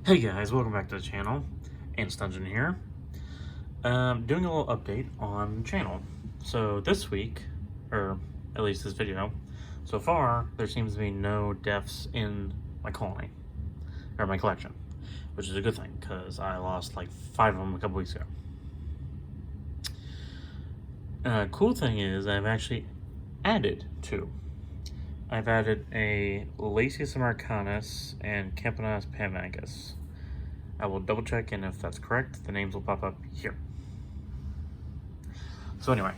Hey guys, welcome back to the channel. Ants Dungeon here. Doing a little update on the channel. So this week, or at least this video, so far there seems to be no deaths in my colony, or my collection, which is a good thing because I lost like 5 of them a couple weeks ago. Cool thing is I've actually added 2. I've added a Lasius Americanus and Campanus pamvacus. I will double check, and if that's correct, the names will pop up here. So anyway,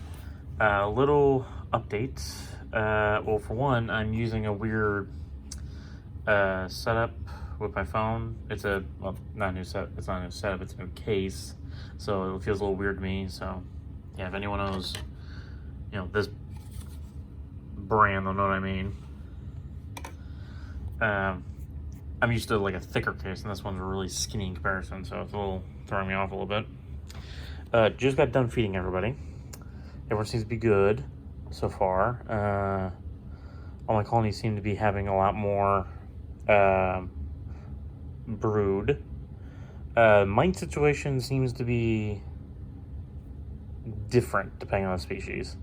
little updates. Well, for one, I'm using a weird setup with my phone. It's a, well, not a new set. It's not a new setup. It's a new case, so it feels a little weird to me. So yeah, if anyone knows, this brand, they'll know what I mean. I'm used to like a thicker case, and this one's really skinny in comparison, so it's a little throwing me off a little bit. Just got done feeding everybody. Everyone seems to be good so far. All my colonies seem to be having a lot more brood. Mite situation seems to be different depending on the species.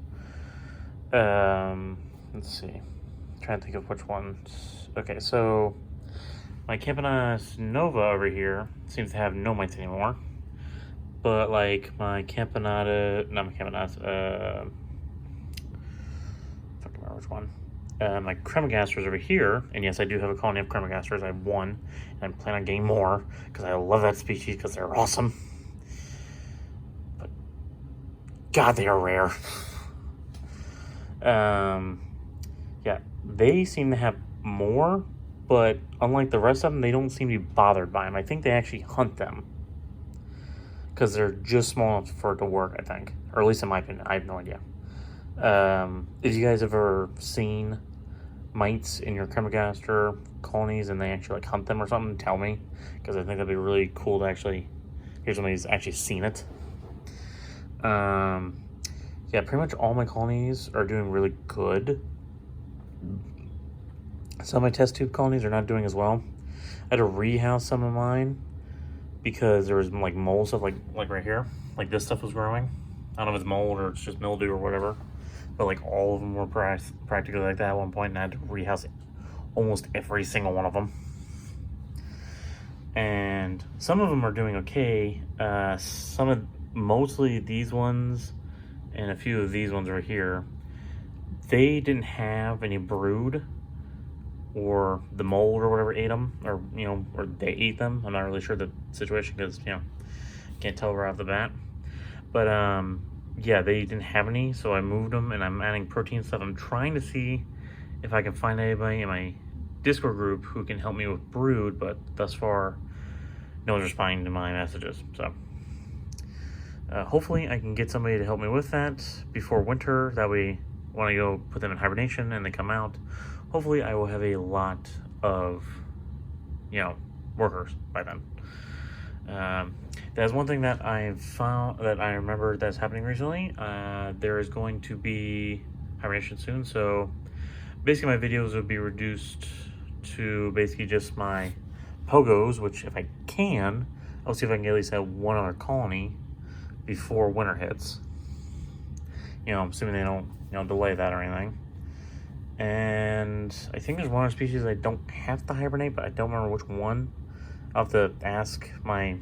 Let's see. I'm trying to think of which ones. Okay, so my Campanus nova over here seems to have no mites anymore. But like my Campanata, not my Campanus, I don't remember which one. My Cremagasters over here, and yes, I do have a colony of Cremagasters. I have 1, and I plan on getting more because I love that species because they're awesome. But God, they are rare. Yeah, they seem to have more, but unlike the rest of them, they don't seem to be bothered by them. I think they actually hunt them because they're just small enough for it to work, I think. Or at least in my opinion, I have no idea. If you guys have ever seen mites in your Cremagaster colonies and they actually like hunt them or something, tell me, because I think that'd be really cool to actually hear somebody who's actually seen it. Yeah, pretty much all my colonies are doing really good. Some of my test tube colonies are not doing as well. I had to rehouse some of mine because there was like mold stuff, like right here, like this stuff was growing. I don't know if it's mold or it's just mildew or whatever, but like all of them were practically like that at one point, and I had to rehouse almost every single one of them. And some of them are doing okay. Mostly these ones and a few of these ones right here, they didn't have any brood, or the mold or whatever ate them, or or they ate them. I'm not really sure the situation because can't tell right off the bat. But yeah, they didn't have any, so I moved them, and I'm adding protein stuff. I'm trying to see if I can find anybody in my Discord group who can help me with brood, but thus far, no one's responding to my messages. So hopefully I can get somebody to help me with that before winter. That way, when I go put them in hibernation and they come out, hopefully I will have a lot of, workers by then. That's one thing that I've found, that I remember that's happening recently. There is going to be hibernation soon, so basically my videos will be reduced to basically just my pogos, which if I can, I'll see if I can at least have one other colony before winter hits. I'm assuming they don't, delay that or anything. And I think there's one other species I don't have to hibernate, but I don't remember which one. I'll have to ask my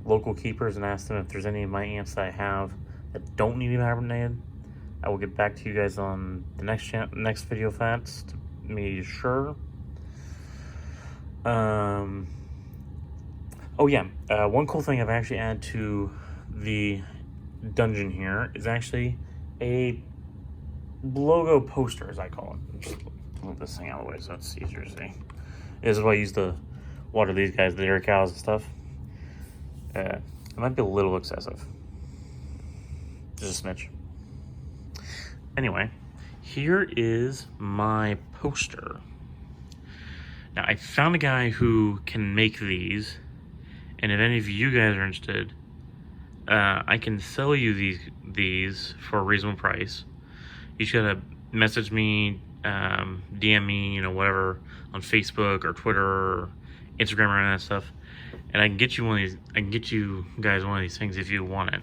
local keepers and ask them if there's any of my ants that I have that don't need to be hibernated. I will get back to you guys on the next video of that to be sure. Oh yeah, one cool thing I've actually added to the dungeon here is actually a logo poster, as I call it. Just move this thing out of the way so it's easier to see. This is what I use to water these guys, the dairy cows and stuff. It might be a little excessive. Just a smidge. Anyway, here is my poster. Now, I found a guy who can make these, and if any of you guys are interested, I can sell you these for a reasonable price. You just gotta message me, DM me, whatever, on Facebook or Twitter or Instagram or any of that stuff. And I can get you one of these. I can get you guys one of these things if you want it.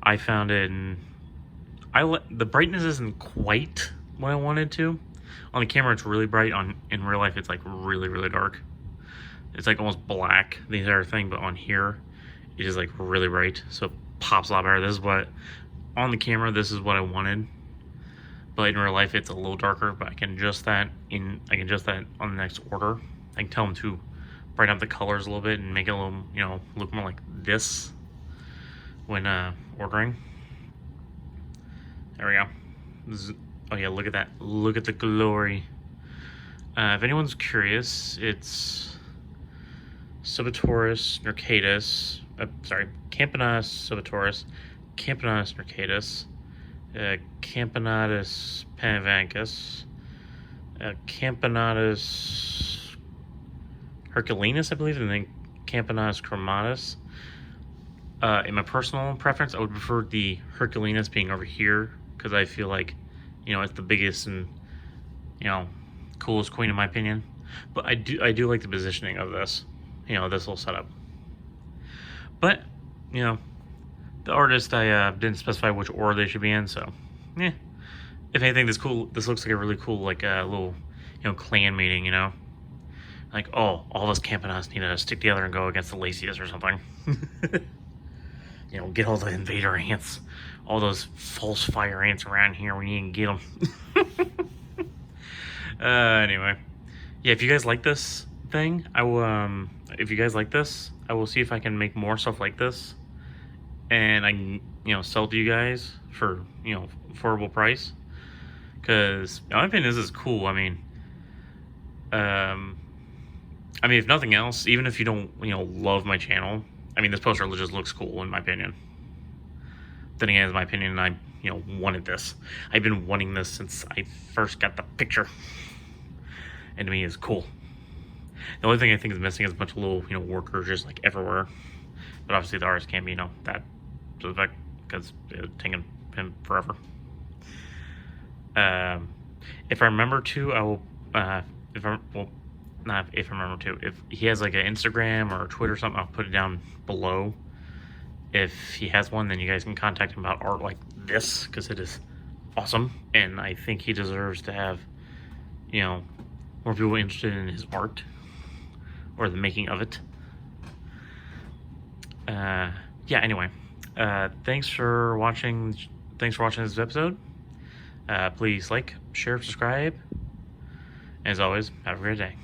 I found it, and the brightness isn't quite what I wanted to. On the camera, it's really bright. In real life, it's like really, really dark. It's like almost black, the entire thing, but on here, it is like really bright, so it pops a lot better. This is what, on the camera, this is what I wanted, but in real life, it's a little darker. But I can adjust that on the next order. I can tell them to brighten up the colors a little bit and make it a little, look more like this when ordering. There we go. Oh yeah, look at that. Look at the glory. If anyone's curious, it's Subitoris nercatus. Camponotus subitoris, Camponotus nercatus, Camponotus panavancus, Camponotus herculeus, I believe, and then Camponotus chromatus. In my personal preference, I would prefer the herculeus being over here, because I feel like, it's the biggest and, coolest queen in my opinion. But I do like the positioning of this, this little setup. But, the artist, I didn't specify which order they should be in, so, yeah. If anything, this looks like a really cool, like, little, clan meeting, Like, oh, all those Camponotus need to stick together and go against the Lasius or something. Get all the invader ants. All those false fire ants around here, we need to get them. Anyway. Yeah, if you guys like this thing, I will, if you guys like this, I will see if I can make more stuff like this. And I can, sell it to you guys for, affordable price. Because, in my opinion, this is cool. I mean, if nothing else, even if you don't, love my channel, this poster just looks cool, in my opinion. Then again, in my opinion, I, wanted this. I've been wanting this since I first got the picture. And to me, it's cool. The only thing I think is missing is a bunch of little, workers just like everywhere. But obviously, the artist can't be, that specific because it's taking him forever. If I remember to, I will. Not if I remember to. If he has like an Instagram or a Twitter or something, I'll put it down below. If he has one, then you guys can contact him about art like this, because it is awesome, and I think he deserves to have, more people interested in his art or the making of it. Yeah. Anyway, thanks for watching. Thanks for watching this episode. Please like, share, subscribe. As always, have a great day.